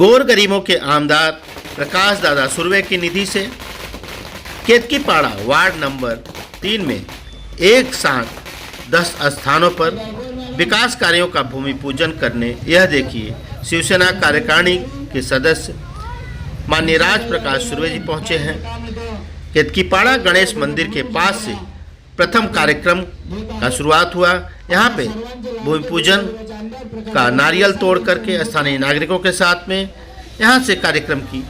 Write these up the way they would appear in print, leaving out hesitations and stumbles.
गोर गरीबों के आमदार प्रकाश दादा सुर्वे की निधि से केतकीपाड़ा वार्ड नंबर 3 में एक साथ 10 स्थानों पर विकास कार्यों का भूमि पूजन करने यह देखिए शिवसेना कार्यकारिणी के सदस्य माननीय राज प्रकाश सुर्वे जी पहुँचे हैं। केतकीपाड़ा गणेश मंदिर के पास से प्रथम कार्यक्रम का शुरुआत हुआ। यहाँ पे भूमि पूजन का नारियल तोड़ करके स्थानीय नागरिकों के साथ में यहाँ से कार्यक्रम की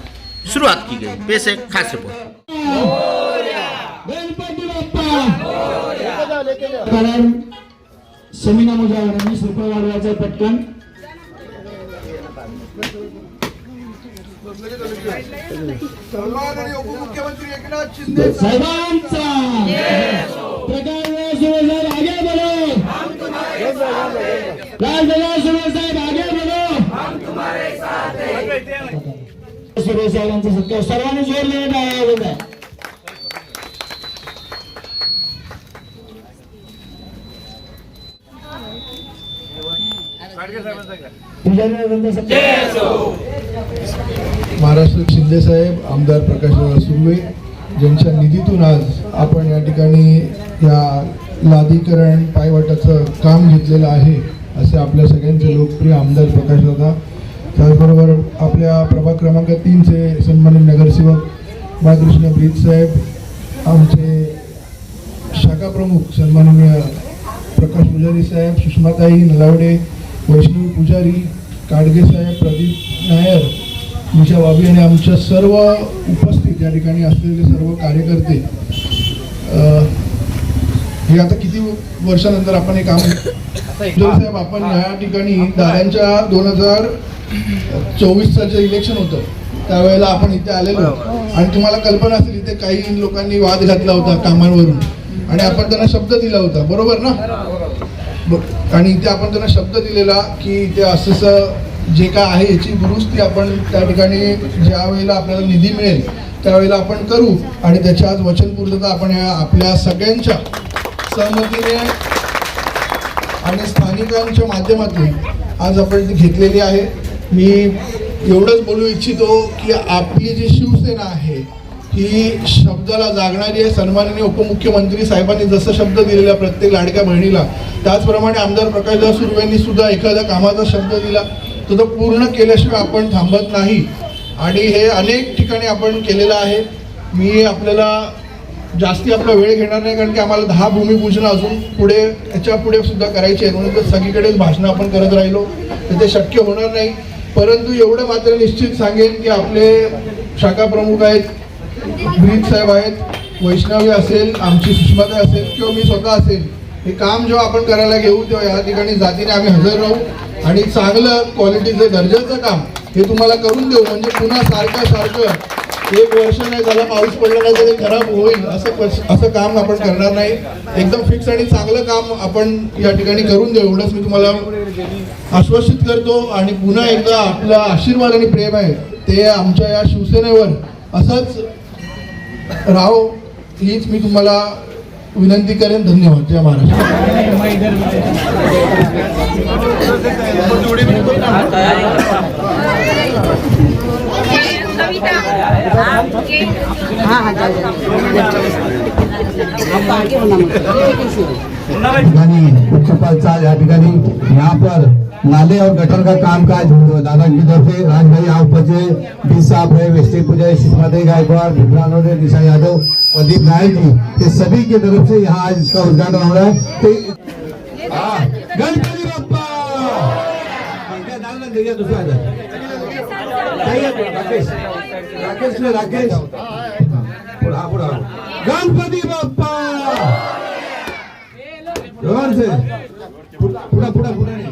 शुरुआत की गई। पेश है खास रिपोर्ट। समीना मुजावरांनी सुपर वाढवायचा पटकन सन्माननीय उपमुख्यमंत्री एकनाथ शिंदे साहेबांचा प्रकाश सुर्वे आगे बढ़ो, हम तुम्हारे साथ हैं। प्रकाश सुर्वे साहेब आगे बढ़ो, हम तुम्हारे साथ हैं। सुर्वे साहेबांचा सत्कार सर्वांनी जोरदार टाळ्या वाजवा। महाराष्ट्र शिंदे साहेब आमदार प्रकाशदादा सुर्वे ज्यांच्या निधीतून आज आपण या ठिकाणी या लादीकरण पायवाटाचं काम घेतलेलं आहे असे आपल्या सगळ्यांचे लोकप्रिय आमदार प्रकाशदादा, त्याचबरोबर आपल्या प्रभाग क्रमांक 3 चे सन्माननीय नगरसेवक बाळकृष्ण ब्रीज साहेब, आमचे शाखा प्रमुख सन्माननीय प्रकाश पुजारी साहेब, सुषमाताई नलावडे, वैष्णवी पुजारी, काडगे साहेब, प्रदीप नायर, निशा बाबी आणि आमच्या सर्व उपस्थित या ठिकाणी असलेले सर्व कार्यकर्ते, हे आता किती वर्षानंतर आपण हे काम साहेब आपण या ठिकाणी दादांच्या 2024 सालचं इलेक्शन होतं त्यावेळेला आपण इथे आलेलो आणि तुम्हाला कल्पना असेल इथे काही लोकांनी वाद घातला होता कामांवरून आणि आपण त्यांना शब्द दिला होता, बरोबर ना? आणि इथे आपण त्यांना शब्द दिलेला की इथे असं जे काय आहे याची दुरुस्ती आपण त्या ठिकाणी ज्या वेळेला आपल्याला निधी मिळेल त्यावेळेला आपण करू आणि त्याची आज वचनपूर्तता आपण आपल्या सगळ्यांच्या सहमतीने आणि स्थानिकांच्या माध्यमातून आज आपण घेतलेली आहे। मी एवढंच बोलू इच्छितो की आपली जी शिवसेना आहे ही शब्दाला जागणारी आहे। सन्माननीय उपमुख्यमंत्री साहेबांनी जसं शब्द दिलेला प्रत्येक लाडक्या बहिणीला, त्याचप्रमाणे आमदार प्रकाशदादा सुर्वेंनी सुद्धा एखाद्या कामाचा शब्द दिला तो तो पूर्ण केल्याशिवाय आपण थांबत नाही आणि हे अनेक ठिकाणी आपण केलेलं आहे। मी आपल्याला जास्ती आपला वेळ घेणार नाही कारण की आम्हाला 10 भूमिपूजन अजून पुढे याच्या पुढे सुद्धा करायची आहे, म्हणून सगळीकडेच भाषणं आपण करत राहिलो तर ते शक्य होणार नाही। परंतु एवढं मात्र निश्चित सांगेन की आपले शाखा प्रमुख आहेत, ब्रीज साहेब आहेत, वैष्णवी असेल, आमची सुषमाताई असेल किंवा मी स्वतः असेल, हे काम जेव्हा आपण करायला घेऊ तेव्हा या ठिकाणी जातीने आम्ही हजर राहू आणि चांगलं क्वालिटीचं दर्जाचं काम हे तुम्हाला करून देऊ। म्हणजे पुन्हा सारखं 1 वर्ष नाही झाला पाऊस पडला नाही तर ते खराब होईल असं काम आपण करणार नाही। एकदम फिक्स आणि चांगलं काम आपण या ठिकाणी करून देऊ एवढंच मी तुम्हाला आश्वासित करतो। आणि पुन्हा एकदा आपला आशीर्वाद आणि प्रेम आहे ते आमच्या या शिवसेनेवर असंच राहो हीच मी तुम्हाला विनंती करेन। धन्यवाद। जय महाराष्ट्र। मुख्य पालचा या ठिकाणी यहाँ पर नाले और गटर का कामकाज दादा की तरफ से राजभाई यहाँ उपस्थित डी साहब है, वेस्टे पुजारी, सुषमाताई गायकवाड़, विभ्रानो ने निशा यादव, प्रदीप नायक जी, ये सभी की तरफ से यहाँ आज इसका उद्घाटन हो रहा है। गणपति बप्पा दूसरा राकेश गणपति बप्पा जोर से पूरा नहीं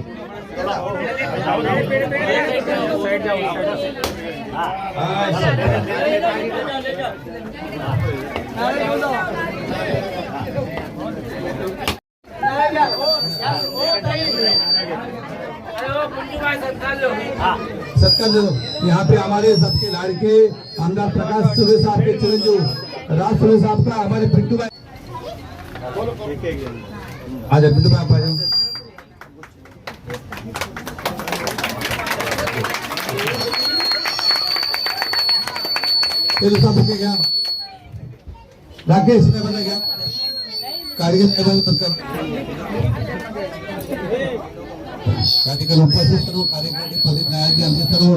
सत्कार दे दो। यहाँ पे हमारे सबके लाड़के आमदार प्रकाश सुर्वे साहब के चिरंजीव राज सुर्वे साहब का हमारे पिंटू भाई आ जाओ, पिंटू भाई आप आ जाओ। ते दुसरा बुके घ्या. राकेश साहेबांना घ्या. कारगिल साहेबांना पत्कर. या ठिकाणी उपस्थित सर्व कार्यकर्ते पलित न्यायाधीश आमचे सर्व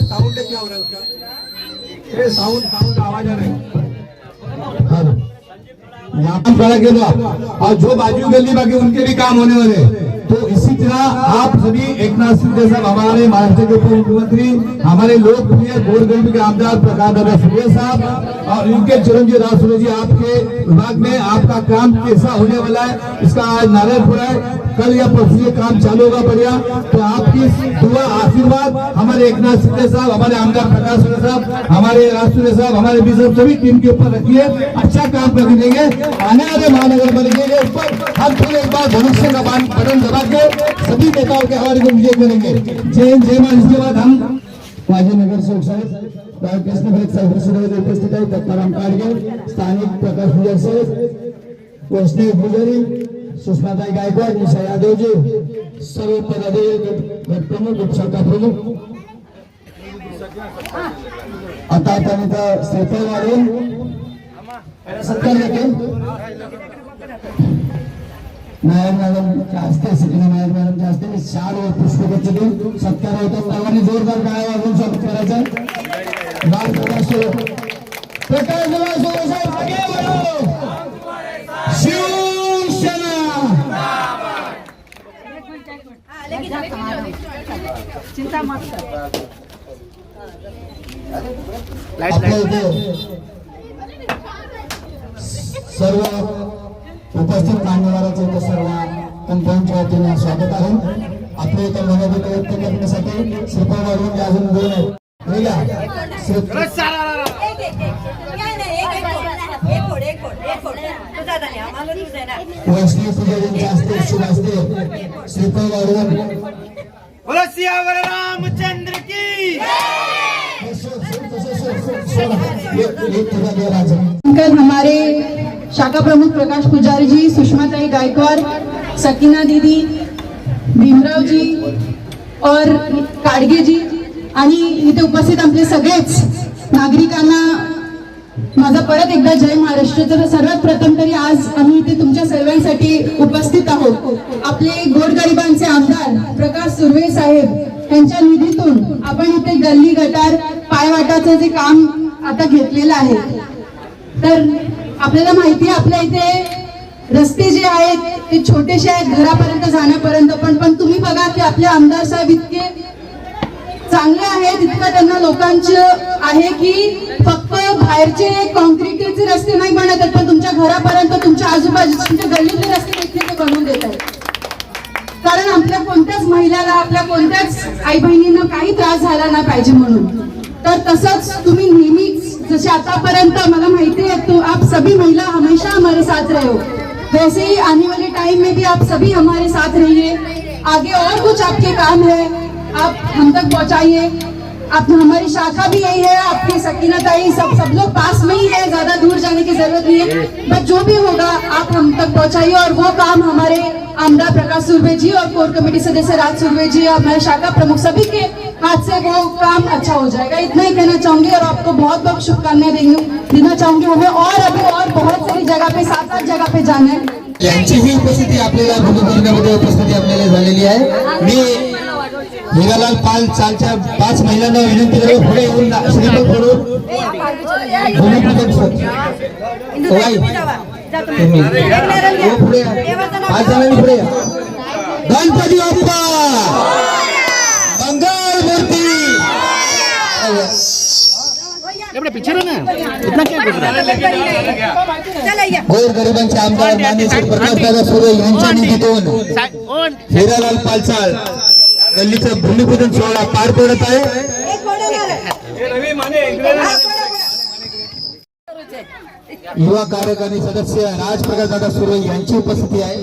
साउंड क्या हो रहा है उसका? ये साउंड आवाज आ रहा है. यहाँ पर खड़ा के दो और जो बाजू गली बाकी उनके भी काम होने वाले. तो इसी तरह आप सभी एकनाथ शिंदे साहब, हमारे महाराष्ट्र के उप मुख्यमंत्री, हमारे लोकप्रिय गोरगरीब के आमदार प्रकाश दादा सूर्य साहब और इनके चिरंजीव राज सूर्य जी, आपके विभाग में आपका काम कैसा होने वाला है इसका आज नारायणपुर है. कल या परसों ये काम चालू होगा बढ़िया. तो आपकी दुआ आशीर्वाद हमारे एकनाथ शिंदे साहब, हमारे आमदार प्रकाश सूर्य साहब, हमारे राज सूर्य साहब, हमारे बीजेपी सभी टीम के ऊपर रखिए. अच्छा काम करके देंगे. आने वाले महानगर पालिका के ऊपर हम फिर एक बार भविष्य का बटन दबा के सभी नेताओं के हमारे को विजय करेंगे. जय हिंद जय मान. इसके बाद हम माजी नगरसेवक साहेब कृष्ण भरत साहेब उपस्थित आहे. दत्ताराम काडगे, स्थानिक प्रकाश पुजारी साहेब, वैष्णव पुजारी, सुषमाताई गायकवाड, निशा यादवजी, सर्व पदाधिकारी, गट प्रमुख, उपशाखा प्रमुख. आता आपण इथं श्रीफळ वाढवून सत्कार घेतो. नायर मॅडमच्या हस्ते, सिटीना नायर मॅडमच्या हस्ते शाल व पुष्पगुच्छ देऊन सत्कार होतो. सर्वांनी जोरदार टाळ्या वाजवून स्वागत करायचं. लाल प्रकाश साहेब आगे बढ़ो. शिवसेना. चिंता मत कर. आपल्या इथे सर्व उपस्थित मान्यवरांचं इथे सर्व कंपनीच्या वतीने स्वागत आहे. आपल्या इथे मनोगत व्यक्त करण्यासाठी श्रीफळ वाढवून अजून दोन आहेत. वैष्णव पुजारींच्या हस्ते शुभ हस्ते श्रीफळ वाढवून रामचंद्र की हमारे शाखा प्रमुख प्रकाश पुजारी जी, सुषमाताई गायकवाड, सकीना दीदी, भीमराव जी और काडगे जी आणि इथे उपस्थित आपले सगळेच नागरिकांना माझा परत एकदा जय महाराष्ट्र. तर सर्वात प्रथम तरी आज आम्ही इथे तुमच्या सर्वांसाठी उपस्थित आहोत. आपले गोरगरिबांचे आमदार प्रकाश सुर्वे साहेब यांच्या निधीतून आपण इथे गल्ली गटार पायवाटाचं जे काम आता घेतलेलं आहे. तर आपल्याला माहिती आहे आपल्या इथे रस्ते जे आहेत ते छोटेसे आहेत घरापर्यंत जाण्यापर्यंत, पण तुम्ही बघा की आपले आमदार साहेब इतके चांगले आहेत, इतकं त्यांना लोकांचे आहे की फक्त बाहेरचे कॉन्क्रीटचे रस्ते नाही बनत आहेत, पण तुमच्या घरापर्यंत, तुमच्या आजूबाजूचे, तुमच्या गल्लीतले रस्ते देखील ते बनवून देत आहेत. कारण आपल्या कोणत्याच महिलाला, आपल्या कोणत्याच आई बहिणींना काही त्रास झाला नाही पाहिजे म्हणून. तर तसंच तुम्ही नेहमीच जैसे आतापर्यंत मला माहिती है तो आप सभी महिला हमेशा हमारे साथ रहे हो, वैसे ही आने वाले टाइम में भी आप सभी हमारे साथ रहिए. आगे और कुछ आपके काम है आप हम तक पहुंचाइए. आप हमारी शाखा भी यही है, आपकी सकीना ताई सब लोग पास में ही है, ज्यादा दूर जाने की जरूरत नहीं है. बट जो भी होगा आप हम तक पहुंचाइए और वो काम हमारे आमदार प्रकाश सुर्वे जी और कोर कमेटी सदस्य राज सुर्वे जी, हमारे शाखा प्रमुख सभी के हाथ से वो काम अच्छा हो जाएगा. इतना ही कहना चाहूंगी और आपको बहुत बहुत शुभकामनाएं देना चाहूंगी. हमें और अभी और बहुत सारी जगह पे 7-8 जगह पे जाना है. यांचीही उपस्थिती आपल्याला भूमिकेमध्ये उपस्थिती आपल्याला झालेली आहे. मी हिरालाल पाल चालच्या 5 महिलांना विनंती करू पुढे येऊन श्रीफळ फोडून भूमिपूजन पुढे 5 जणांनी पुढे गणपती बाप्पा मंगल मूर्ती. पीछे रहना इतना क्या गोरगरिबांचे आमदार माननीय श्री प्रकाशदादा सुर्वे यांच्या निधीतून हिरालाल पालचाल गल्लीचं भूमिपूजन सोहळा पार पडत आहे. युवा कार्यकारिणी सदस्य राजप्रकाश दादा सुर्वे यांची उपस्थिती आहे.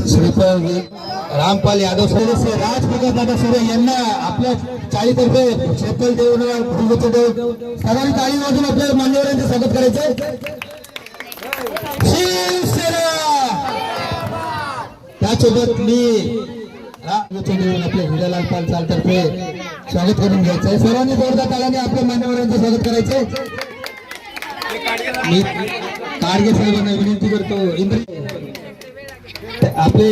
श्रीफळ रामपाल यादव सदस्य राजप्रकाश दादा सुर्वे यांना आपल्या 40 रुपये श्रीफळ देऊन सर्वांनी टाळी वाजून आपल्या मान्यवरांचे स्वागत करायचे. शिवसेना त्यासोबत मी आपल्या हिरालाल पालचालतर्फे स्वागत करून घ्यायचं आहे. सर्वांनी जोरदार टाळ्याने आपल्या मान्यवरांचं स्वागत करायचंय. मी काडगे साहेबांना विनंती करतो, आपले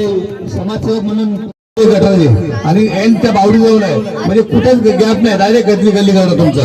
समाजसेवक म्हणून गटारे आणि एन त्या बावडी जवळ आहे, म्हणजे कुठेच गॅप नाही, डायरेक्ट गल्ली गल्ली करणार तुमचं.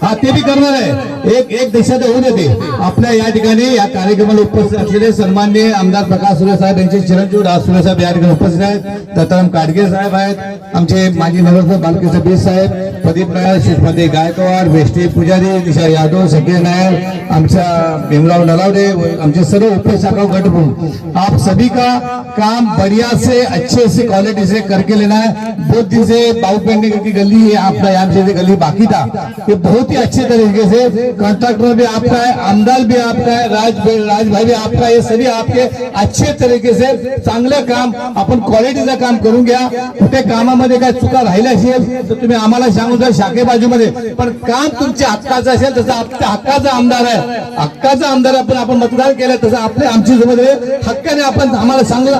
हा ते बी करणार आहे. एक देशात होऊन येते. आपल्या या ठिकाणी या कार्यक्रमाला उपस्थित असलेले सन्माननीय आमदार प्रकाश सुरे साहेब यांचे चिरंजीव राज सुरे साहेब या ठिकाणी उपस्थित आहेत. दत्ताराम काडगे साहेब आहेत, आमचे माजी नगरसेवक बालकृष्ण बीस साहेब, प्रदीप नायर, सुषमाताई गायकवाड, वेष्टी पुजारी, दिशा यादव, सकीर नायर, आमच्या भीमराव नलावडे, आमचे सर्व उपशाखा गट प्रमुख, आप सभी का काम बढ़िया से अच्छे से क्वालिटी से करके लेना है. बहुत दिन से बाबू पेंडे की गली है आपका, यहाँ से गली बाकी था, ये बहुत ही अच्छे तरीके से कॉन्ट्रैक्टर भी आपका है, आमदार भी आपका है, राज भाई भी आपका, ये सभी आपके अच्छे तरीके से चांगले काम आपण क्वालिटीचं काम करून घ्या. कुठे कामामध्ये काय चुका राहिल्या असेल तर तुम्ही आम्हाला सांगू द्या शाखे बाजूमध्ये, पण काम तुमच्या हक्काचं असेल तसं आपल्या हक्काचा आमदार आहे, हक्काचा आमदार आपण मतदान केलं तसं आपले आमची जबाबदारी हक्काने आपण आम्हाला सांगू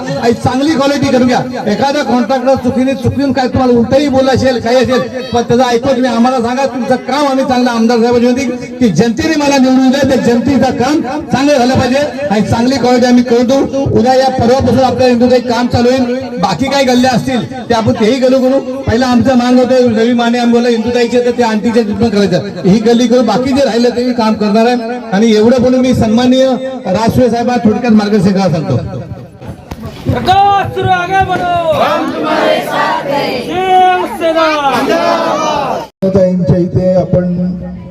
चांगली क्वालिटी करून घ्या. एखादा कॉन्ट्रॅक्टर चुकून काय तुम्हाला उलटही बोलला असेल काही असेल पण त्याचं ऐकून तुम्ही आम्हाला सांगा. तुमचं काम आम्ही चांगलं आमदार साहेबांची होती की जनतेने मला निवडून द्या, त्या जनतेचं काम चांगलं झालं पाहिजे आणि चांगली क्वालिटी आम्ही करतो. उद्या या परवापासून आपल्या इंदूताई काम चालू होईल. बाकी काही गल्ल्या असतील ते आपण तेही गल्ली करू. पहिला आमचं मान होतं रवी माने आम्ही बोलला इंदूताईचे तर ते आंटीच्या ट्रीटमेंट करायचं, ही गल्ली करू. बाकी जे राहिलं ते काम करणार आहे. आणि एवढं बोलून मी सन्माननीय राजसूळे साहेबांना थोडक्यात मार्गदर्शन करायला सांगतो. प्रकाश सुरे आगे बढ़ो, हम तुम्हारे साथ हैं. जय श्रीराम. ताईंच्या इथे आपण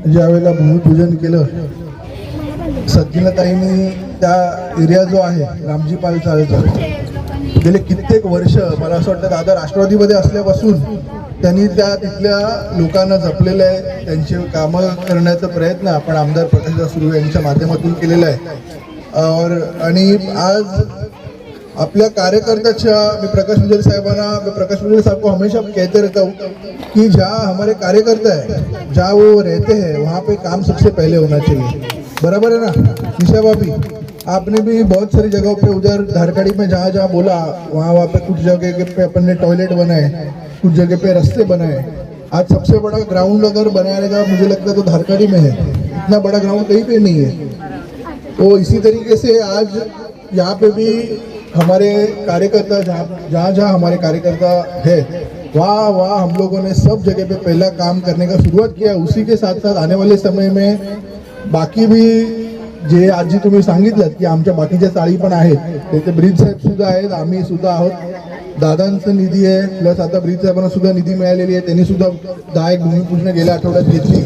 ज्या वेळेला भूमिपूजन केलं, सज्जनताईंनी त्या एरिया जो आहे रामजी पालचालचा गेले कित्येक वर्ष, मला असं वाटतं दादा राष्ट्रवादीमध्ये असल्यापासून त्यांनी त्या तिथल्या लोकांना जपलेलं आहे. त्यांचे कामं करण्याचा प्रयत्न आपण आमदार प्रकाशदादा सुर्वे यांच्या माध्यमातून केलेला आहे. आणि आज अपने कार्यकर्त्याच्या मैं प्रकाश पुजारी साहबाना प्रकाश पुजारी साहब को हमेशा कहते रहता हूँ कि जहाँ हमारे कार्यकर्ता है जहाँ वो रहते हैं वहाँ पे काम सबसे पहले होना चाहिए. बराबर है ना निशा भाभी? आपने भी बहुत सारी जगहों पे उधर धारकाड़ी में जहाँ जहाँ बोला वहाँ पे कुछ जगह पे अपन ने टॉयलेट बनाए, कुछ जगह पे रास्ते बनाए. आज सबसे बड़ा ग्राउंड अगर बनाने का मुझे लगता है तो धारकाड़ी में है. इतना बड़ा ग्राउंड कहीं पे नहीं है. तो इसी तरीके से आज यहाँ पे भी हमारे कार्यकर्ता जहाँ जहाँ हमारे कार्यकर्ता है वहाँ हम लोगों ने सब जगह पे पहला काम करने का शुरुआत किया. उसी के साथ साथ आने वाले समय में बाकी भी जे आजी तुम्ही सांगितलं की आमच्या बाकीच्या चाळी पण आहेत, त्याचे ब्रीज साहेब सुद्धा आहेत, आम्ही सुद्धा आहोत. दादांचं निधी आहे प्लस आता ब्रीज साहेबांना सुद्धा निधी मिळालेली आहे. त्यांनी सुद्धा 10 भूमिपूजन गेल्या आठवड्यात घेतली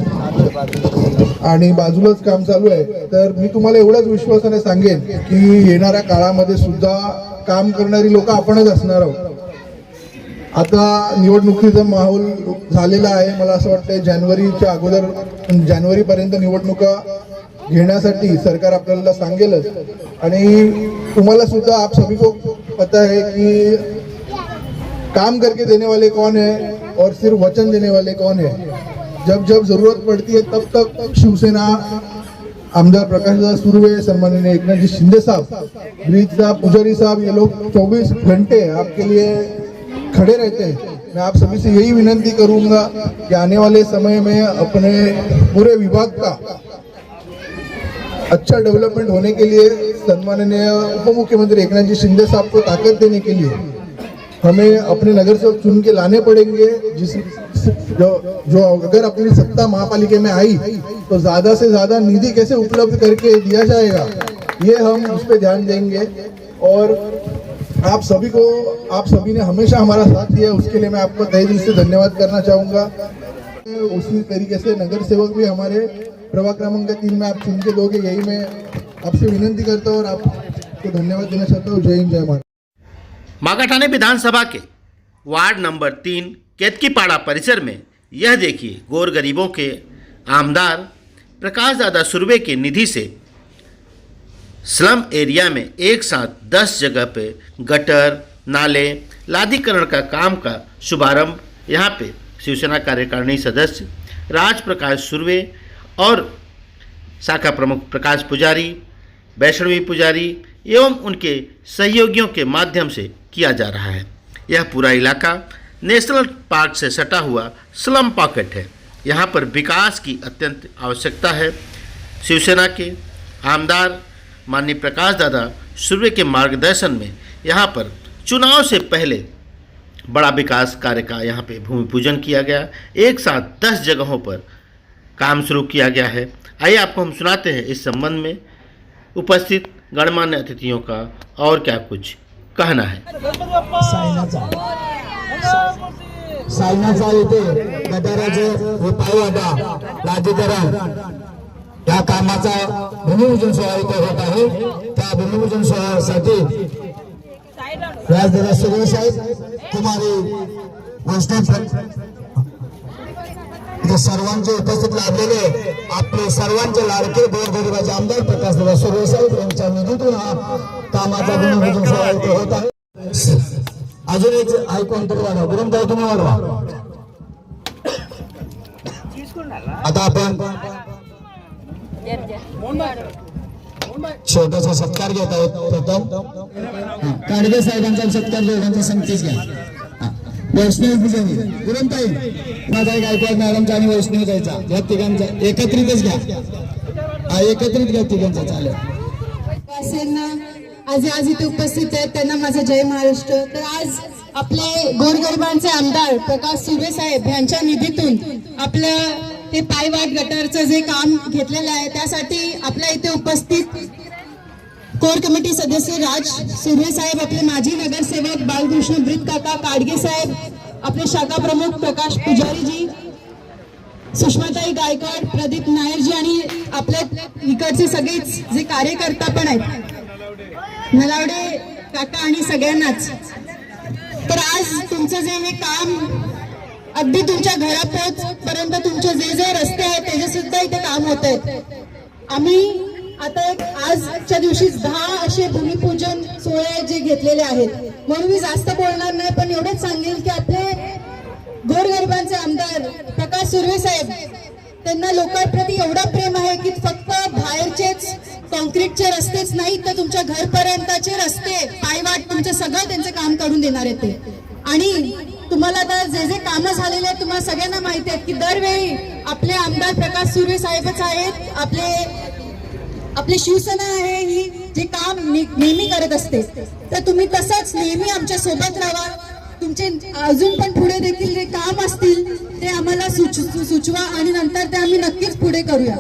आणि बाजूलाच काम चालू आहे. तर मी तुम्हाला एवढाच विश्वासाने सांगेन की येणाऱ्या काळामध्ये सुद्धा काम करणारी लोक आपणच असणार आहोत. आता निवडणुकीचा माहोल झालेला आहे. मला असं वाटतं जानेवारीच्या अगोदर जानेवारीपर्यंत निवडणुका घेण्यासाठी सरकार आपल्याला सांगेलच. आणि तुम्हाला सुद्धा आप सभी को पता है कि काम करके देने वाले कौन है और सिर्फ वचन देने वाले कौन है. जब जब जरूरत पड़ती है तब तक शिवसेना आमदार प्रकाशदादा सुर्वे, सन्माननीय एकनाथ जी शिंदे साहब, ब्रिज साहब, पुजारी साहब, ये लोग 24 घंटे आपके लिए खड़े रहते हैं. मैं आप सभी से यही विनंती करूंगा कि आने वाले समय में अपने पूरे विभाग का अच्छा डेवलपमेंट होने के लिए सन्माननीय उप मुख्यमंत्री एकनाथ जी शिंदे साहब को ताकत देने के लिए हमें अपने नगर सेवक चुन के लाने पड़ेंगे. जो अगर अपनी सत्ता महापालिका में आई तो ज्यादा से ज्यादा निधि कैसे उपलब्ध करके दिया जाएगा ये हम उस पर ध्यान देंगे. और आप सभी ने हमेशा हमारा साथ दिया, उसके लिए मैं आपको तहे दिल से धन्यवाद करना चाहूँगा. उसी तरीके से नगर सेवक भी हमारे प्रभाग क्रमांक 3 में आप चुन के दोगे, यही मैं आपसे विनंती करता हूँ और आपको धन्यवाद देना चाहता हूँ. जय हिंद, जय महाराष्ट्र. मागाठाणे विधानसभा के वार्ड नंबर 3 केतकीपाड़ा परिसर में यह देखिए गौर गरीबों के आमदार प्रकाश दादा सुर्वे के निधि से स्लम एरिया में एक साथ 10 जगह पे गटर नाले लादीकरण का काम का शुभारंभ यहाँ पे शिवसेना कार्यकारिणी सदस्य राज प्रकाश सुर्वे और शाखा प्रमुख प्रकाश पुजारी, वैष्णवी पुजारी, एवं उनके सहयोगियों के माध्यम से किया जा रहा है। यह पूरा इलाका नेशनल पार्क से सटा हुआ स्लम पॉकेट है। यहाँ पर विकास की अत्यंत आवश्यकता है। शिवसेना के आमदार माननीय प्रकाश दादा सुर्वे के मार्गदर्शन में यहाँ पर चुनाव से पहले बड़ा विकास कार्य का यहाँ पे भूमि पूजन किया गया। एक साथ 10 जगहों पर काम शुरू किया गया है। आइए आपको हम सुनाते हैं इस संबंध में उपस्थित गणमान्य अतिथियों का और क्या कुछ कहना है। सायनाचा येथे गटाराचे हे पायवाटा लादीकरण या कामाचा भूमिपूजन सोहळा इथे होत आहे। त्या भूमिपूजन सोहळ्यासाठी राजदादा सुर्वे साहेब कुमारी वैष्णव सर्वांचे उपस्थित लाभलेले आपले सर्वांचे लाडके गोरगरिबाचे आमदार प्रकाशदादा सुर्वे साहेब यांच्या निधीतून हा कामाचा भूमिपूजन सोहळा इथे होत आहे। अजून एक ऐकून तरी वाढवा गुरुमताई तुम्ही वाढवा। आता आपण छोटासा सत्कार घेत आहोत। प्रथम काडगे साहेबांचा सत्कार दोघांचा संकेत घ्या। वैष्णव पूजनी गुरुमताई माझा गायकवाड मॅडमचा आणि वैष्णव जायचा या तिघांचा एकत्रितच घ्या। एकत्रित घ्या तिघांचा चालेल। आज इथे उपस्थित आहेत त्यांना माझा जय महाराष्ट्र। तर आज आपले गोरगरिबांचे आमदार प्रकाश सुर्वे साहेब यांच्या निधीतून आपलं ते पायवाट गटारचं जे काम घेतलेलं आहे त्यासाठी आपल्या इथे उपस्थित कोर कमिटी सदस्य राज सुर्वे साहेब, आपले माजी नगरसेवक बालकृष्ण ब्रित काका काडगे साहेब, आपले शाखा प्रमुख प्रकाश पुजारी जी, सुषमाताई गायकवाड, प्रदीप नायर जी आणि आपल्या इकडचे सगळेच जे कार्यकर्ता पण आहेत, नलावडे काका आणि सगळ्यांनाच। तर आज तुमचं जे हे काम अगदी तुमच्या घरापर्यंत तुमचे जे रस्ते आहेत त्याचे सुद्धा इथे काम होत आहेत। आम्ही आता एक आजच्या दिवशी 10 असे भूमिपूजन सोहळे जे घेतलेले आहेत, म्हणून मी जास्त बोलणार नाही, पण एवढंच सांगेल की आपले गोरगरिबांचे आमदार प्रकाश सुर्वे साहेब त्यांना लोकांप्रती एवढा प्रेम आहे की फक्त बाहेरचेच कॉन्क्रीटचे रस्तेच नाही तर तुमच्या घरपर्यंतचे रस्ते पायवाट तुमचं सगळं त्यांचं काम करून देणार आहेत ते। आणि तुम्हाला आता जे कामं झालेले आहेत तुम्हाला सगळ्यांना माहिती आहे की दरवेळी आपले आमदार प्रकाश सुर्वे साहेबच आहेत। आपली शिवसेना आहे ही जे काम नेहमी करत असते, तर तुम्ही तसंच नेहमी आमच्या सोबत राहा। तुमचे अजून पण पुढे देखील जे काम असतील ते आम्हाला सुचवा आणि नंतर ते आम्ही नक्कीच पुढे करूया।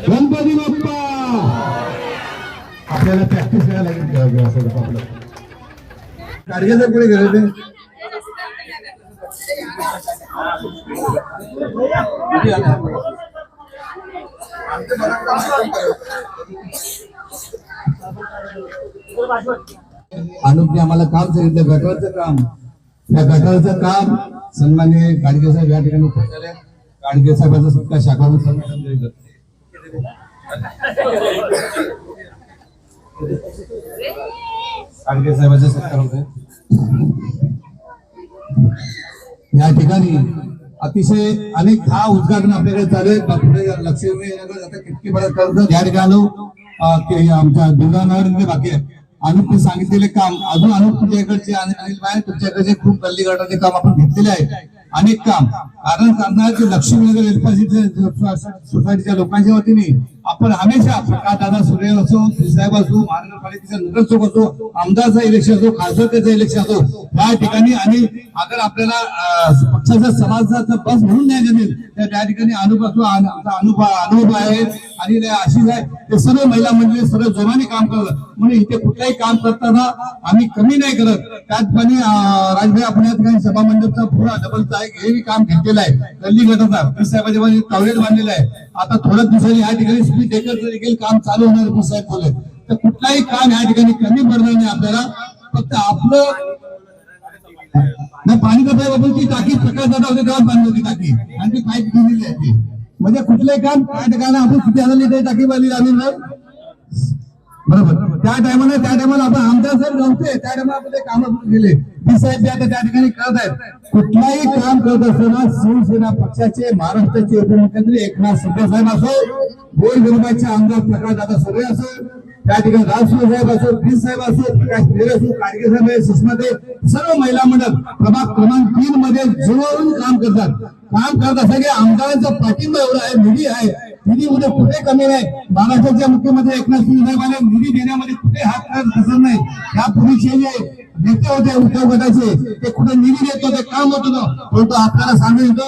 गणपती बाप्पा आपल्याला प्रॅक्टिस करायला लागेल आपलं कार्याचं पुढे गेले अनुपने आम्हाला काम सांगितलं गटारचं काम। त्या गटारचं काम सन्माननीय गाडगे साहेब या ठिकाणी उपस्थित झाले। गाडगे साहेबांचा सत्कार शाखा गाडगे साहेबांचा सत्कार होतोय या ठिकाणी। अतिशय अनेक 10 उद्घाटन आपल्याकडे चालू आहेत। पुढे लक्ष्मी आता किती बरं कर्ज या ठिकाणी आमच्या दुर्गानगर बाकी आहे। अनुपने सांगितलेले काम अजून अनुप तुमच्याकडचे अनिल भाई तुमच्याकडचे खूप गल्ली गटाचे काम आपण घेतलेले आहे। अनेक काम कारण करणार की लक्ष्मीनगर सोसायटीच्या लोकांच्या वतीने आपण हमेशा प्रकाशदादा सुर्वे असो, साहेब असो, महानगरपालिकेचा नगरसेवक असो, आमदारचं इलेक्शन असो, खासदारचं इलेक्शन असो, या ठिकाणी आणि अगर आपल्याला पक्षाचा समाजाचा बस म्हणून नाही जमेल तर त्या ठिकाणी अनुभव आहे आणि आशिष आहे ते सर्व महिला मंडळी सर्व जोमाने काम करतात. म्हणून इथे कुठलाही काम करताना आम्ही कमी नाही करत. त्याचप्रमाणे राजभाई आपण या ठिकाणी सभा मंडपचा पुरा डबलचा हे काम घेतलेला आहे. गल्ली गटाचा साहेबांच्या टॉयलेट बांधलेला आहे. आता थोड्याच दिवसांनी या ठिकाणी स्पीड ब्रेकरचं देखील काम चालू होणार साहेब बोलले. तर कुठलाही काम या ठिकाणी कमी पडणार नाही आपल्याला. फक्त आपलं पाणी कपाय बाबत ती टाकी प्रकाशदादा होते तेव्हा बांधली होती टाकी आणि ती पाईप दिलेली आहे ती म्हणजे कुठलंही काम त्या ठिकाणी आपण किती हजार लिटर टाकी बांधली आम्ही बरोबर त्या टायमाला आपण आमदार साहेब नव्हते त्या टायमाला आपण ते काम केले. बी साहेब त्या ठिकाणी करत आहेत. कुठलाही काम करत असताना शिवसेना पक्षाचे महाराष्ट्राचे उपमुख्यमंत्री एकनाथ शिंदे साहेब असो, गोरगरिबाचे आमदार प्रकाशदादा सुर्वे असो, त्या ठिकाणी राजसूर साहेब असो, बी साहेब असो, प्रकाश पेरे असो, काडगे साहेब, सुषमाताई सर्व महिला मंडळ प्रभाग क्रमांक 3 मध्ये जुळवून काम करतात. काम करत असं की आमदारांचा पाठिंबा एवढा आहे, निधी आहे, निधीमध्ये कुठे कमी नाही. महाराष्ट्राचे मुख्यमंत्री एकनाथ शिंदे साहेबांनी निधी देण्यामध्ये कुठे हात कसर नाही. यापूर्वीचे जे नेते होते उद्धव गटाचे ते कुठे निधी देत होते, काम होत होतं. परंतु आपल्याला सांगू येतो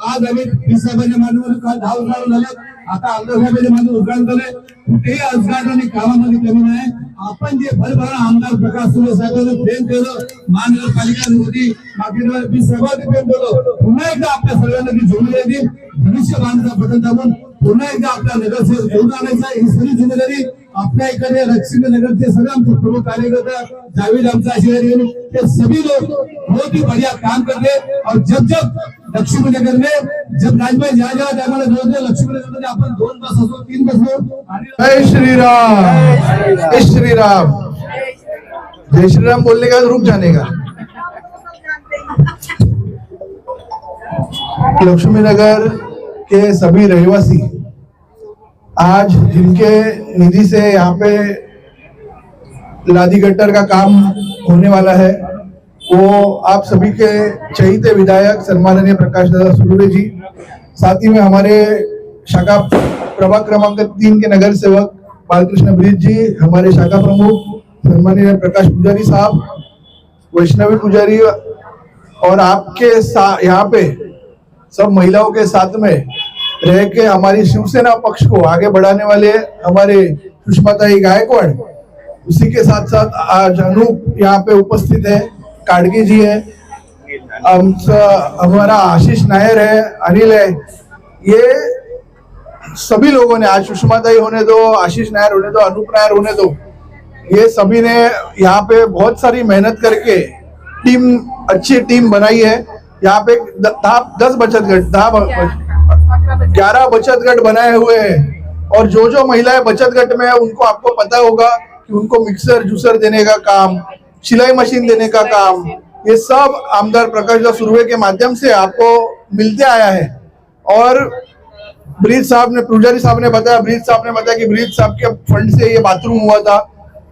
आज आम्ही बी साहेबांच्या माध्यमातून काल 10 उद्घाटन झाले. आता आमदार साहेबांच्या माध्यमातून उद्घाटन झाले. कुठेही उद्घाटन कामामध्ये कमी नाही. आपण जे भरभरा आमदार प्रकाश सुर्वे साहेबांना प्रेम केलं, महानगरपालिका होती बाकी बी साहेबांनी प्रेम केलं. पुन्हा एकदा आपल्या सर्वांना ती जोडली येतील. भविष्य बांधचा बदल दाबून पुन्हा एकदा आपल्या नगरसेवक जोडून आणायचा ही सगळी जिम्मेदारी आपल्या इकडे लक्ष्मीनगरचे सगळे आमचे प्रमुख कार्यकर्ता जावेद आमचा आशीर्वाद ये सभी लोग बहुत ही बढ़िया काम करते और जब लक्ष्मीनगर में जब राजभाई जहाँ टाइम जोड़ते लक्ष्मीनगर में अपन 2 बस हो 3 बस हो. जय श्री राम, जय श्री राम, जय श्री राम बोलने का रुक जाने का. लक्ष्मीनगर के सभी रहवासी आज जिनके निधि से यहाँ पे लादी गटर का काम होने वाला है वो आप सभी के चहीते विधायक सम्माननीय प्रकाशदादा सुर्वे जी, साथ ही में हमारे शाखा प्रभाग क्रमांक 3 के नगर सेवक बालकृष्ण ब्रिज जी, हमारे शाखा प्रमुख सम्माननीय प्रकाश पुजारी साहब, वैष्णवी पुजारी और आपके यहाँ पे सब महिलाओं के साथ में रह के हमारी शिवसेना पक्ष को आगे बढ़ाने वाले हमारे सुषमाताई गायकवाड़, उसी के साथ साथ आज अनूप यहाँ पे उपस्थित है, काडगी जी है, हमारा आशीष नायर है, अनिल है. ये सभी लोगों ने आज सुषमाताई होने दो, आशीष नायर होने दो, अनूप नायर होने दो, ये सभी ने यहाँ पे बहुत सारी मेहनत करके अच्छी टीम बनाई है. यहाँ पे 10 बचत गट 11 बचत गट बनाए हुए हैं और जो महिलाएं बचत गट में है उनको आपको पता होगा कि उनको मिक्सर जूसर देने का काम, सिलाई मशीन देने का काम, ये सब आमदार प्रकाशदादा सुर्वे के माध्यम से आपको मिलते आया है. और ब्रिज साहब ने पुजारी साहब ने बताया कि ब्रिज साहब के फंड से ये बाथरूम हुआ था.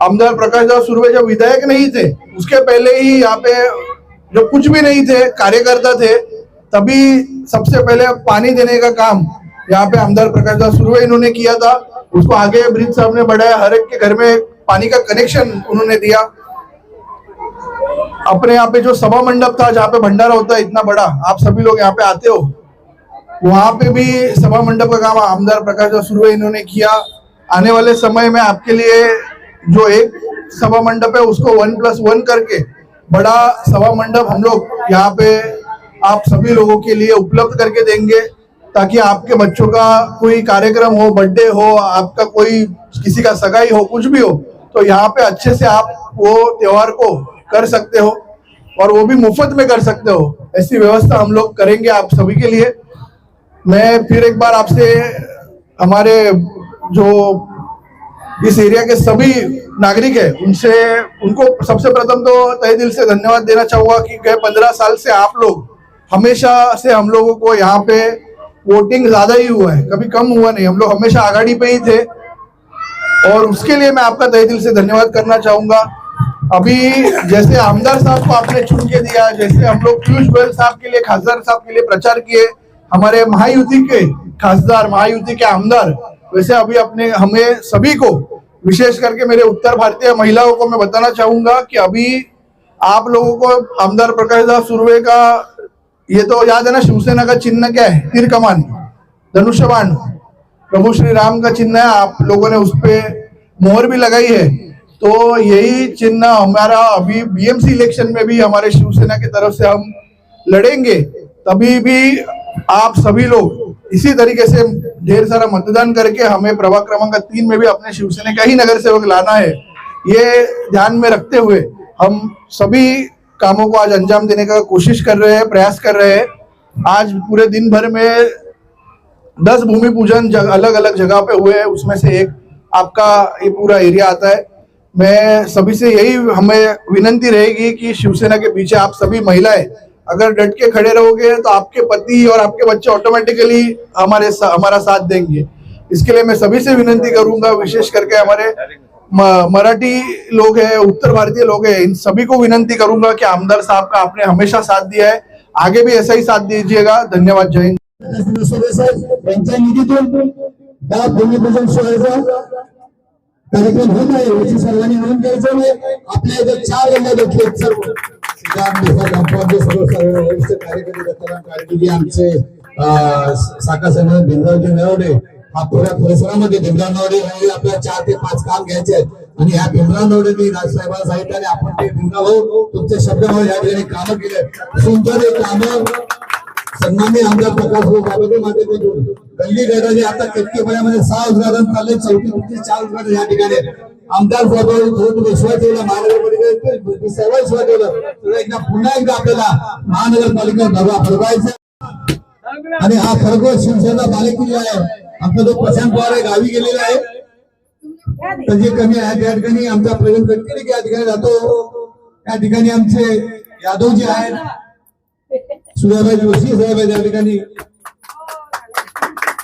आमदार प्रकाशदादा सुर्वे जब विधायक नहीं थे उसके पहले ही यहाँ पे जो कुछ भी नहीं थे कार्यकर्ता थे, तभी सबसे पहले पानी देने का काम यहाँ पे आमदार प्रकाशदादा सुर्वे इन्होंने किया था. उसको आगे ब्रिज साहब ने बढ़ाया, हर एक के घर में पानी का कनेक्शन उन्होंने दिया. अपने यहाँ पे जो सभा मंडप था जहाँ पे भंडारा होता है इतना बड़ा, आप सभी लोग यहाँ पे आते हो, वहां पे भी सभा मंडप का काम आमदार प्रकाशदादा सुर्वे इन्होंने किया. आने वाले समय में आपके लिए जो एक सभा मंडप है उसको 1+1 करके बड़ा सभा मंडप हम लोग यहाँ पे आप सभी लोगों के लिए उपलब्ध करके देंगे, ताकि आपके बच्चों का कोई कार्यक्रम हो, बर्थडे हो, आपका कोई किसी का सगाई हो, कुछ भी हो, तो यहाँ पे अच्छे से आप वो त्योहार को कर सकते हो और वो भी मुफ्त में कर सकते हो. ऐसी व्यवस्था हम लोग करेंगे आप सभी के लिए. मैं फिर एक बार आपसे हमारे जो इस एरिया के सभी नागरिक है उनको सबसे प्रथम तो तहे दिल से धन्यवाद देना चाहूंगा कि गए 15 साल से आप लोग हमेशा से हम लोगों को यहाँ पे वोटिंग ज्यादा ही हुआ है, कभी कम हुआ नहीं. हम लोग हमेशा आगाड़ी पे ही थे और उसके लिए मैं आपका तहे दिल से धन्यवाद करना चाहूंगा. अभी जैसे आमदार साहब को आपने चुन के दिया, जैसे हम लोग पीयूष गोयल साहब के लिए, खासदार साहब के लिए प्रचार किए, हमारे महायुति के खासदार, महायुति के आमदार, वैसे अभी अपने हमें सभी को, विशेष करके मेरे उत्तर भारतीय महिलाओं को मैं बताना चाहूंगा कि अभी आप लोगों को आमदार प्रकाश दादा सुर्वे का, ये तो याद है ना, शिवसेना का चिन्ह क्या है? तीर कमान, धनुष्यबाण, प्रभु श्री राम का चिन्ह है। आप लोगों ने उस पे मोहर भी लगाई है, तो यही चिन्ह हमारा अभी बीएमसी इलेक्शन में भी हमारे शिवसेना की तरफ से हम लड़ेंगे। तभी भी आप सभी लोग इसी तरीके से ढेर सारा मतदान करके हमें प्रभाग क्रमांक 3 में भी अपने शिवसेना का ही नगर सेवक लाना है। ये ध्यान में रखते हुए हम सभी कामों को आज अंजाम देने का कोशिश कर रहे हैं, प्रयास कर रहे हैं। आज पूरे दिन भर में 10 भूमि पूजन अलग अलग जगह पे हुए हैं, उसमें से एक आपका ये पूरा एरिया आता है। मैं सभी से यही हमें विनंती रहेगी कि शिवसेना के पीछे आप सभी महिलाएं अगर डट के खड़े रहोगे तो आपके पति और आपके बच्चे ऑटोमेटिकली हमारा साथ देंगे। इसके लिए मैं सभी से विनंती करूंगा, विशेष करके हमारे मराठी लोग हैं, उत्तर भारतीय लोग हैं, इन सभी को विनंती करूंगा कि आमदार साहब का आपने हमेशा साथ दिया है, आगे भी ऐसा ही साथ दीजिएगा। धन्यवाद, जय हिंद। त्यांच्या निधीतून त्या भूमिपूजन सोहळ्याचा कार्यक्रम होत आहे, याची सर्वांनी नोंद घ्यायचं आहे। आपल्या इथे 4 गल्ल्या देखील सर्व वरिष्ठ कार्यकर्ते दत्ताराम काळगेजी, आमचे शाखा संघ भीमरावजी नरवडे, हा पुऱ्या परिसरामध्ये भीमराव नरवडे यांनी आपल्याला 4 ते 5 काम घ्यायचे आहेत आणि ह्या भीमराव नरवडेंनी राजसाहेबांना सांगितलं आणि आपण ते भीमराव भाऊ तुमच्या शब्दामुळे या ठिकाणी कामं केले, सुंदर कामं सन्माननीय आमदार प्रकाश भाऊ माध्यमातून गल्ली गटाचे आता केतकीपाड्यामध्ये 6 उद्घाटन चालले, 34-35 उद्घाटन या ठिकाणी आमदार साहेबांनी विश्वास ठेवला, महानगरपालिका सर्व विश्वास ठेवला, तर एकदा पुन्हा एकदा आपल्याला महानगरपालिका दबा फडकायचा आणि हा खरोखर शिवसेना बालेकिल्ला आहे। आमचा जो प्रशांत पवार आहे गावी गेलेला आहे, त्याची कमी आहे, त्या ठिकाणी आमचा प्रवीण गडकरी या ठिकाणी जातो, त्या ठिकाणी आमचे यादवजी आहेत, सुधाबाई जोशी साहेब आहे त्या ठिकाणी,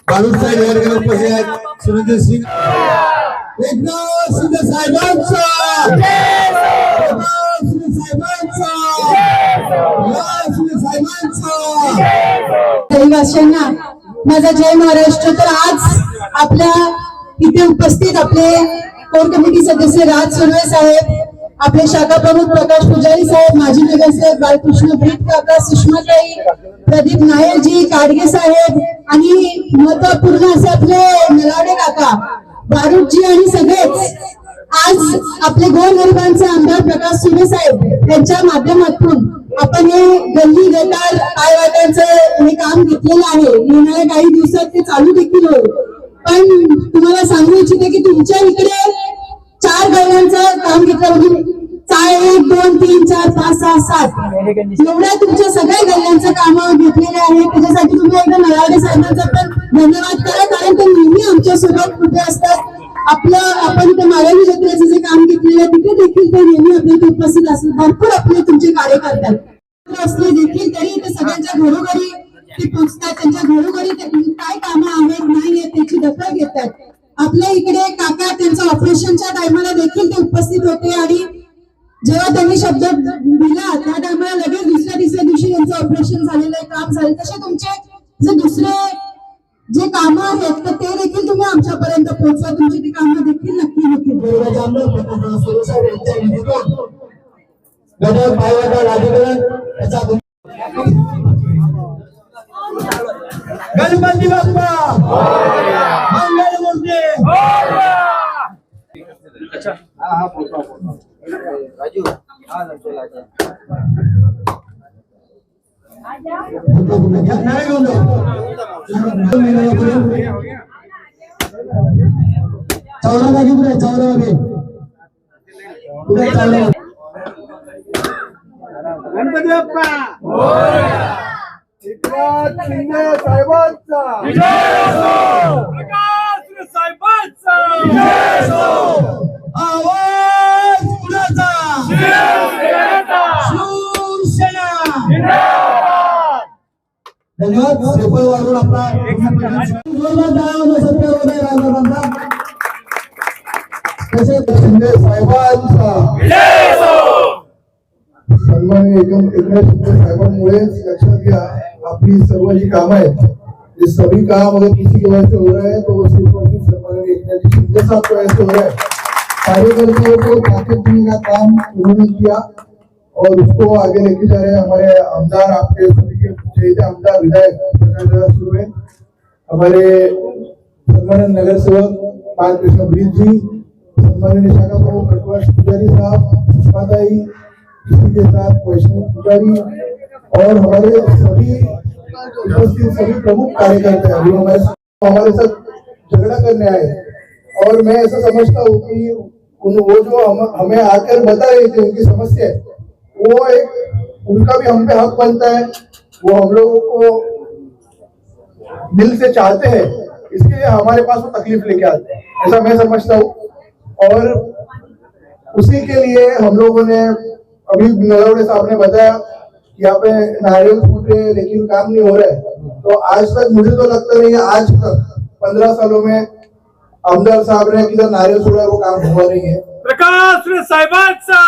बाळू साहेब या ठिकाणी उपस्थित आहेत, सुरेंद्र सिंग, एकनाथ शिंदे साहेबांचा, रहिवाशांना माझा जय महाराष्ट्र। तर आज आपल्या इथे उपस्थित आपले कोर कमिटी सदस्य राज सुर्वे साहेब, आपले शाखा प्रमुख प्रकाश पुजारी साहेब, माजी नगरसेवक बाळकृष्ण भीट काका, सुषमाताई, प्रदीप नायरजी, काडगे साहेब आणि महत्वपूर्ण असे आपले नलावडे काका, बारूदजी आणि सगळेच आज आपले गोरगरिबांचे आमदार प्रकाश सुर्वे साहेब यांच्या माध्यमातून आपण हे गल्ली गटार काय वाटायचं हे काम घेतलेलं आहे। येणाऱ्या काही दिवसात ते चालू देखील होईल, पण तुम्हाला सांगू इच्छिते की तुमच्या इकडे 4 गल्ल्यांचं काम घेतलं, म्हणजे 1, 2, 3, 4, 5, 6, 7 एवढ्या तुमच्या सगळ्या गल्ल्यांचं काम घेतलेले आहे। त्याच्यासाठी तुम्ही एकदा नलावडे साहेबांचा पण धन्यवाद करा, कारण ते नेहमी आमच्या सोबत कुठे असतात। आपण इथे मालवी जत्रेचं जे काम घेतलेलं आहे तिथे देखील ते नेहमी आपल्या इथे उपस्थित असतात, भरपूर आपले तुमचे कार्यकर्ते असले देखील तरी ते सगळ्यांच्या घरोघरी ते पोहोचतात, त्यांच्या घरोघरी काय कामं आहेत नाही आहेत त्याची दखल घेतात। आपल्या इकडे काका त्यांच्या ऑपरेशनच्या टायमाला देखील ते उपस्थित होते आणि जेव्हा त्यांनी शब्द दिला त्या टायमाला लगेच दुसऱ्या तिसऱ्या दिवशी त्यांचं ऑपरेशन झालेलं आहे, काम झालं। तसे तुमचे जे दुसरे जे कामं आहेत तर ते देखील तुम्ही आमच्यापर्यंत पोहोचवा, तुमची ती कामं देखील नक्की होतील। गणपती बाप्पा मंगलमूर्ती गणपती बाप्पा एकनाथ शिंदे साहेबांचा प्रकाश साहेबांचा आवाज कुणाचा? शिवसेना। धन्यवाद। श्रीफळ वाढवून आपला शिंदे साहेबांचा सन्माननीय एकनाथ शिंदे साहेबांमुळेच लक्षात घ्या आपली सर्व जी कामं आहेत ये सभी काम अगर किसी की वजह से हो रहा है तो वो सिर्फ और सिर्फ सन्माननीय एकनाथ शिंदे साहब की वजह से हो रहा है। कार्यकर्ताओं को ताकत देने का काम उन्होंने किया और उसको आगे लेके जा रहे हैं हमारे आमदार, आपके सभी के चहेते आमदार विधायक प्रकाश दादा सुर्वे, हमारे सम्मानित नगर सेवक बालकृष्ण ब्रिज जी, सम्मानित शाखा प्रमुख प्रकाश पुजारी साहब, सुषमाताई, इसी के साथ वैष्णव पुजारी और हमारे सभी उपस्थित सभी प्रमुख कार्यकर्ता अभी हमारे साथ झगड़ा करने आए। और मैं ऐसा समझता हूँ कि वो जो हमें आकर बता रहे थे उनकी समस्या है, वो एक उनका भी हम पे हक बनता है, वो हम लोगों को दिल से चाहते हैं, इसके लिए हमारे पास वो तकलीफ लेके आते हैं, ऐसा मैं समझता हूँ। और उसी के लिए हम लोगों ने अभी नलवड़े साहब ने बताया कि यहाँ पे नारियल फूट रहे हैं लेकिन काम नहीं हो रहा है, तो आज तक मुझे तो लगता नहीं है आज तक 15 सालों में आमदार साहब ने किधर नारियल छोड़ा वो काम हुआ नहीं है। प्रकाश साहिबांचा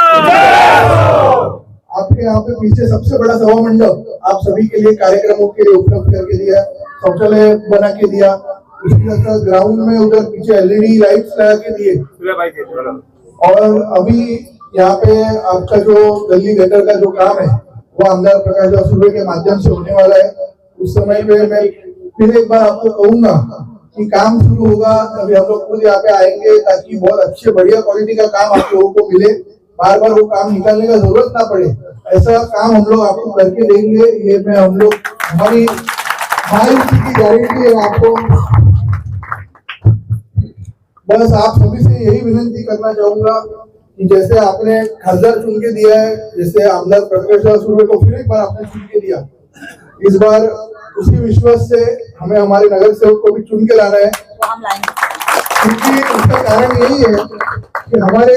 आपके यहाँ पे पीछे सबसे बड़ा सभा मंडप आप सभी के लिए कार्यक्रमों के लिए उपलब्ध करके दिया, शौचालय बना के दिया, उसके साथ ग्राउंड में उधर पीछे LED लाइट्स लगा के दिए। और अभी यहाँ पे आपका जो गली गटर का जो काम है वो आमदार प्रकाश दादा सुर्वे के माध्यम से होने वाला है। उस समय पे मैं फिर एक बार आपको कहूंगा कि काम शुरू होगा अभी हम लोग खुद यहाँ पे आएंगे ताकि बहुत अच्छे बढ़िया क्वालिटी का काम आप लोगों को मिले, बार बार वो काम निकालने का जरूरत ना पड़े, ऐसा काम हम लोग आपको करके देंगे। ये मैं हम लोग हमारी की गारंटी है आपको। बस आप सभी से यही विनती करना चाहूंगा कि जैसे आपने खासदार चुन के दिया है, जैसे आमदार प्रकाश दादा सुर्वे को फिर एक बार आपने चुन के दिया, इस बार उसी विश्वास से हमें हमारे नगर सेवक को भी चुन के लाना है, क्योंकि उसका कारण यही है कि हमारे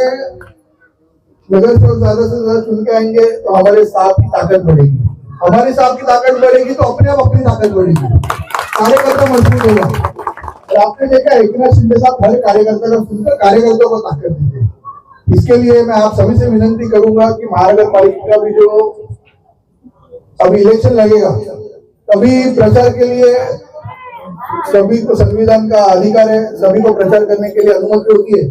नगर सेवक ज्यादा से ज्यादा चुन के आएंगे तो हमारे साथ की ताकत बढ़ेगी, हमारे साथ की ताकत बढ़ेगी तो अपने आप अपनी ताकत बढ़ेगी, कार्यकर्ता मजबूत होगा। और आपने देखा एकनाथ शिंदे साहब हर कार्यकर्ता का सुनकर कार्यकर्ताओं को ताकत देते हैं। इसके लिए मैं आप सभी से विनती करूंगा कि महानगर पालिका भी जो अभी इलेक्शन लगेगा तभी प्रचार के लिए सभी को संविधान का अधिकार है, सभी को प्रचार करने के लिए अनुमति होती है,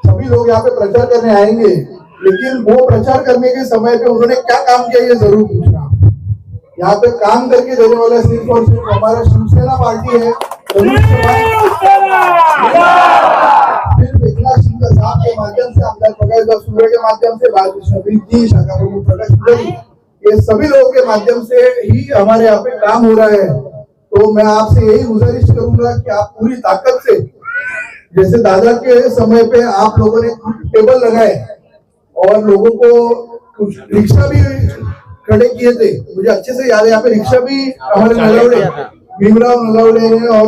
सभी लोग यहाँ पे प्रचार करने आएंगे, लेकिन वो प्रचार करने के समय पे उन्होंने क्या काम किया ये जरूर पूछना। यहाँ पे काम करके देने वाला सिर्फ और सिर्फ हमारा शिवसेना पार्टी है। सिर्फ एकनाथ शिंदे साहब के माध्यम से, आमदार प्रकाश दादा सुर्वे के माध्यम से, बालकृष्ण ब्रिज जी, शाखा प्रमुख प्रकाश पुजारी, ये सभी लोगों के माध्यम से ही हमारे यहाँ पे काम हो रहा है। तो मैं आपसे यही गुजारिश करूंगा कि आप पूरी ताकत से, जैसे दादा के समय पे आप लोगों ने टेबल लगाए और लोगों को रिक्शा भी खड़े किए थे, मुझे अच्छे से याद है, यहाँ पे रिक्शा भी हमारे नलवड़े भीमराव नलवड़े हैं और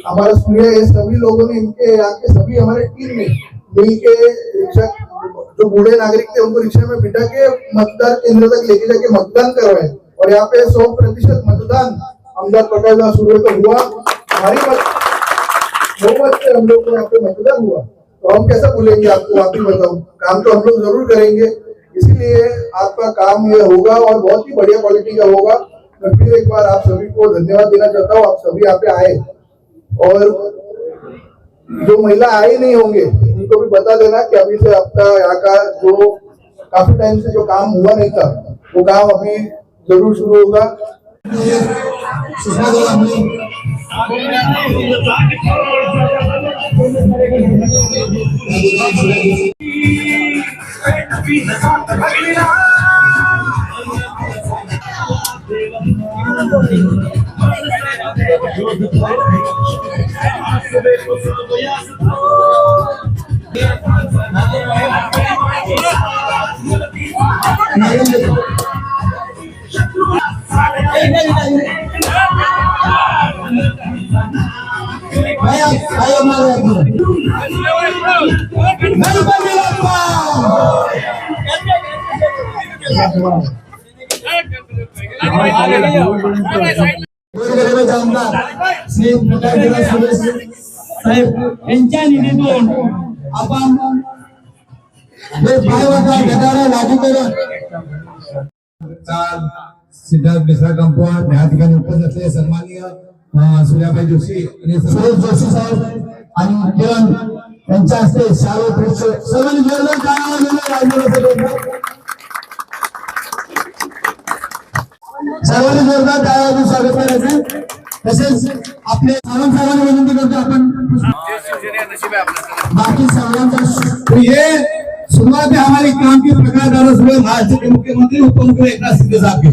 हमारा सूर्य, ये सभी लोगों ने इनके यहाँ के सभी हमारे टीम में मिल के रिक्शा, जो बूढ़े नागरिक थे उनको रिक्शा में बिठा के मतदान केंद्र तक लेके जाके मतदान करवाए और यहाँ पे 100% मतदान आमदार प्रकाश दादा सुर्वे को हुआ। हमारी बहुमत से हम लोग को यहाँ पे मतदान हुआ, तो हम कैसा भूलेंगे आपको, आप ही बताओ, काम तो हम लोग जरूर करेंगे। इसीलिए आपका काम ये होगा और बहुत ही बढ़िया क्वालिटी का होगा। मैं फिर एक बार आप सभी को धन्यवाद देना चाहता हूँ, आप सभी यहाँ पे आए, और जो महिला आए नहीं होंगे उनको भी बता देना कि अभी से आपका यहाँ का जो काफी टाइम से जो काम हुआ नहीं था वो काम अभी जरूर शुरू होगा। श्री प्रकाश दादा सुर्वे साहेब यांच्या निधीतून आपण 5,000 गटारे लागू करून चाल सिद्धार्थ मिश्रा कंपाऊंड या ठिकाणी उपस्थित असलेले सन्माननीय सूर्याबाई जोशी आणि सुरेश जोशी साहेब आणि किरण यांच्या हस्ते शाल पुष्प सर्वांनी जोरदार टाळ्या वाजवल्या सर्वांनी जोरदार टाळ्या वाजवून स्वागत करायचं। तसेच आपले सर्वांना विनंती करतो आपण बाकी सर्वांचा तो ये शुरुआत है हमारी काम की प्रकार दादा सुबह महाराष्ट्र के मुख्यमंत्री उप मुख्यमंत्री एकनाथ शिंदे साहब के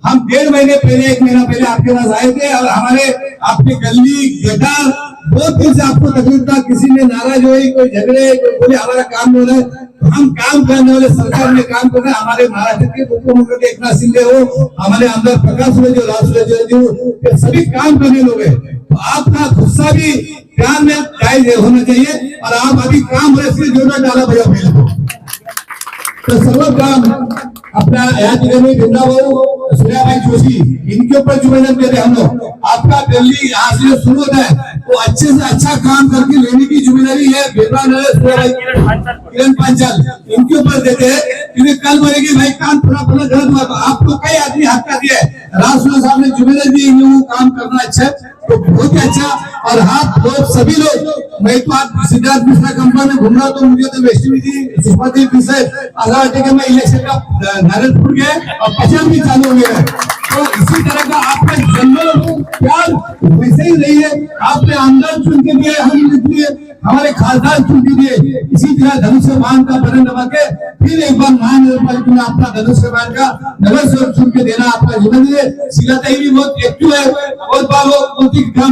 हम 1.5 महीने पहले 1 महीना पहले आपके पास आए थे और हमारे आपके गली गटार बहुत दिन से आपको तकलीफ था, किसी ने नाराज हुई, कोई झगड़े, कोई बोले हमारा काम नहीं हो रहा है। तो हम काम करने वाले सरकार में काम कर रहे हैं। हमारे महाराष्ट्र के मुख्यमंत्री एकनाथ शिंदे हो, हमारे आमदार प्रकाश सूर्य राज सूर्य सभी काम करने लोग हैं। तो आपका गुस्सा भी ध्यान में जायज होना चाहिए और आप अभी काम हो रहे जोरदार डाला भैया मेरे को तो सर्व काम अपना यहाँ ठिकाणी भिंडा भाऊ सूर्याबाई जोशी इनके ऊपर जिम्मेदार दे रहे हम लोग। आपका दिल्ली यहाँ से जो शुरू होता है वो अच्छे से अच्छा काम करके लेने की जिम्मेदारी है किरण पांचाल इनके ऊपर देते हैं, क्योंकि कल बोलेगी भाई काम थोड़ा गलत हुआ। आपको कई आदमी हक का दिया है, राष्ट्र साहब ने जिम्मेदारी दी वो काम करना अच्छा है तो बहुत ही अच्छा। और आप लोग सभी लोग मैं तो आज सिद्धार्थ मिश्रा कंपनी में घूम रहा तो मुझे तो वैष्णवी जी सुषमा जी विषय आधार के मैं इलेक्शन का नारद फूट गया और प्रचार भी चालू हो गया है। तो इसी तरह का आपका जंगल प्यार वैसे ही रही है। आपने आमदार चुन के दिए, हम दिए, हमारे खासदार चुन के दिए। इसी तरह धनुष्य बाण का बटन दबा के फिर एक बार महानगर पालिका में अपना धनुष्य बाण का नगर सेवक चुन के देना आपका जिम्मेदारी है। शीलाताई भी बहुत एक्टिव है, बहुत बार वो काम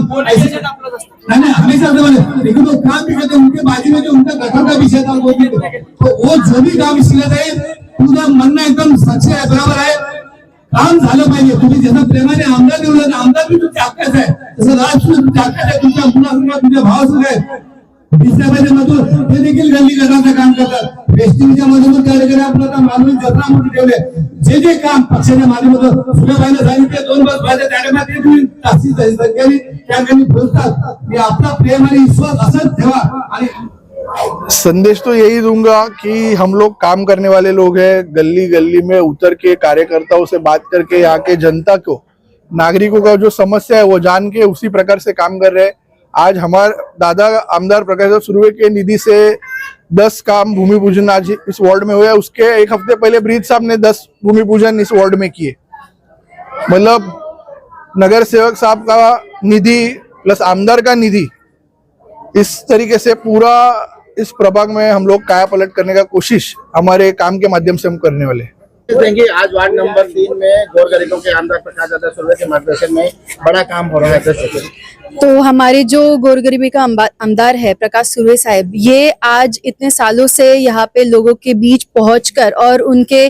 नहीं हमेशा बोले लेकिन वो काम भी करते उनके बाजू में जो उनका गठन का विषय था वो भी तो वो जो भी काम शीलाताई पूरा म्हणणं एकदम सच्चे आहे, बरोबर आहे। काम झालं पाहिजे। तुम्ही जसं प्रेमाने आमदार निवडलं आमदार भी तुमच्या हक्काच आहे, तसं राष्ट्र तुमच्या हक्काच आहे, तुमच्या मुलासंग तुमच्या भावासंग आहे। मधून ते देखील गल्ली गटाचं काम करतात। वेस्टिंगच्या मधून त्या ठिकाणी आपल्याला मानवी जत्रा म्हणून ठेवले जे काम पक्षाच्या माध्यमातून सूर्याबाईला सांगितले 2 बस भाज्या त्या टाइमात ते तुम्ही तासील संख्येने त्या ठिकाणी बोलतात की आपला प्रेम आणि विश्वास असंच ठेवा। आणि संदेश तो यही दूंगा कि हम लोग काम करने वाले लोग हैं। गली गली में उतर के कार्यकर्ताओं से बात करके यहाँ के जनता को नागरिकों का जो समस्या है वो जान के उसी प्रकार से काम कर रहे हैं। आज हमारे दादा आमदार प्रकाश सुर्वे के निधि से 10 काम भूमि पूजन आज इस वार्ड में हुआ है। उसके एक हफ्ते पहले ब्रीज साहब ने 10 भूमि पूजन इस वार्ड में किए। मतलब नगर सेवक साहब का निधि प्लस आमदार का निधि इस तरीके से पूरा इस प्रभाग में हम लोग काया पलट करने का कोशिश हमारे काम के माध्यम से हम करने वाले हैं। देंगे आज वार्ड नंबर 3 में गौर गरीबों के आमदार प्रकाश दादा सुर्वे के मार्गदर्शन में बड़ा काम हो रहा है। तो हमारे जो गौर गरीबी का आमदार है प्रकाश सुर्वे साहब, ये आज इतने सालों से यहाँ पे लोगों के बीच पहुंचकर और उनके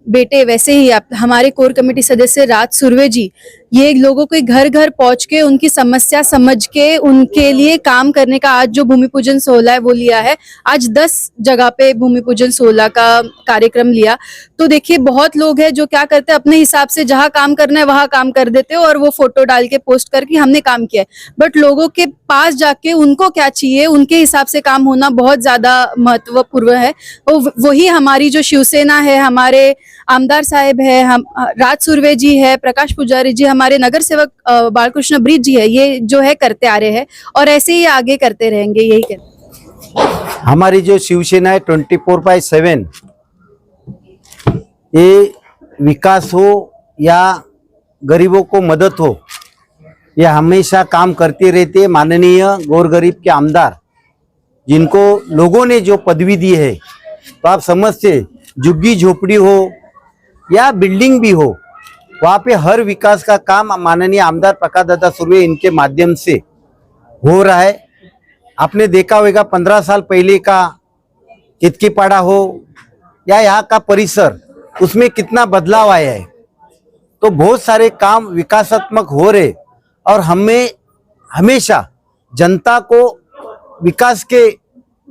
बेटे वैसे ही हमारे कोर कमेटी सदस्य राज सुर्वे जी ये लोगों के घर घर पहुंच के उनकी समस्या समझ के उनके लिए काम करने का आज जो भूमि पूजन 16 है वो लिया है। आज 10 जगह पे भूमि पूजन 16 का कार्यक्रम लिया। तो देखिए बहुत लोग हैं जो क्या करते हैं अपने हिसाब से जहाँ काम करना है वहां काम कर देते हो और वो फोटो डाल के पोस्ट करके हमने काम किया है। बट लोगों के पास जाके उनको क्या चाहिए उनके हिसाब से काम होना बहुत ज्यादा महत्वपूर्ण है। वही हमारी जो शिवसेना है, हमारे आमदार साहब है, हम राज सुर्वे जी है, प्रकाश पुजारी जी, हमारे नगर सेवक बालकृष्ण ब्रिज जी है, ये जो है करते आ रहे हैं और ऐसे ही आगे करते रहेंगे। यही कहते हमारी जो शिवसेना है 24/7 ये विकास हो या गरीबों को मदद हो ये हमेशा काम करते रहते। माननीय गौर गरीब के आमदार जिनको लोगों ने जो पदवी दी है तो आप समझते झुग्गी झोपड़ी हो या बिल्डिंग भी हो वहाँ पे हर विकास का काम माननीय आमदार प्रकाश दादा सुर्वे इनके माध्यम से हो रहा है। आपने देखा होगा 15 साल पहले का केतकीपाड़ा हो या यहाँ का परिसर उसमें कितना बदलाव आया है। तो बहुत सारे काम विकासात्मक हो रहे और हमें हमेशा जनता को विकास के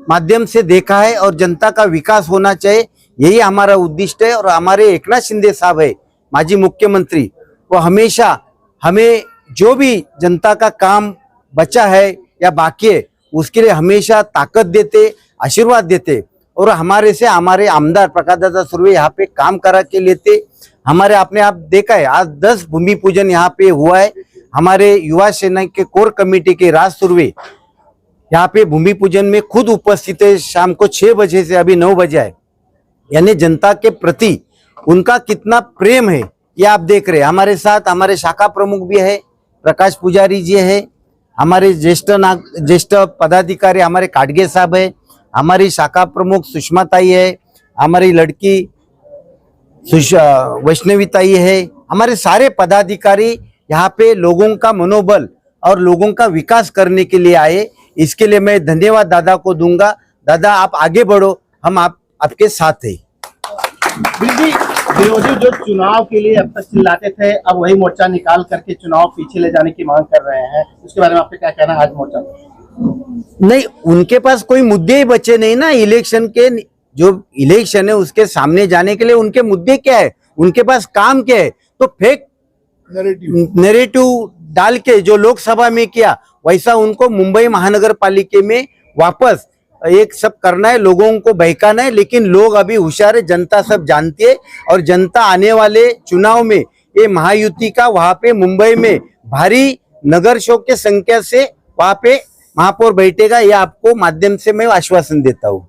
माध्यम से देखा है और जनता का विकास होना चाहिए, यही हमारा उद्देश्य है। और हमारे एकनाथ शिंदे साहब है माजी मुख्यमंत्री, वो हमेशा हमें जो भी जनता का काम बचा है या बाकी है उसके लिए हमेशा ताकत देते, आशीर्वाद देते और हमारे से हमारे आमदार प्रकाश दादा सुर्वे यहाँ पे काम करा के लेते। हमारे आपने आप देखा है आज 10 भूमि पूजन यहाँ पे हुआ है। हमारे युवा सेना के कोर कमेटी के राज सुरवे यहाँ पे भूमि पूजन में खुद उपस्थित है। शाम को 6 बजे से अभी 9 बजे है, यानी जनता के प्रति उनका कितना प्रेम है ये आप देख रहे हैं। हमारे साथ हमारे शाखा प्रमुख भी है, प्रकाश पुजारी जी है, हमारे ज्येष्ठ पदाधिकारी हमारे काडगे साहब है, हमारी शाखा प्रमुख सुषमा ताई है, हमारी लड़की वैष्णवी ताई है। हमारे सारे पदाधिकारी यहाँ पे लोगों का मनोबल और लोगों का विकास करने के लिए आए। इसके लिए मैं धन्यवाद दादा को दूंगा। दादा आप आगे बढ़ो, हम आपके साथ हैं। विरोधी जो चुनाव के लिए अब तक चिल्लाते थे, अब वही मोर्चा निकाल करके चुनाव पीछे ले जाने की मांग कर रहे हैं, उसके बारे में आपका क्या कहना है? आज मोर्चा नहीं, उनके पास कोई मुद्दे ही बचे नहीं ना। इलेक्शन के जो इलेक्शन है उसके सामने जाने के लिए उनके मुद्दे क्या है, उनके पास काम क्या है? तो फेक नैरेटिव डाल के जो लोकसभा में किया वैसा उनको मुंबई महानगर पालिका में वापस एक सब करना है, लोगों को बहकाना है। लेकिन लोग अभी होशियार है, जनता सब जानती है और जनता आने वाले चुनाव में ये महायुति का वहां पे मुंबई में भारी नगर शोक के संख्या से वहां पे महापौर बैठेगा, ये आपको माध्यम से मैं आश्वासन देता हूँ।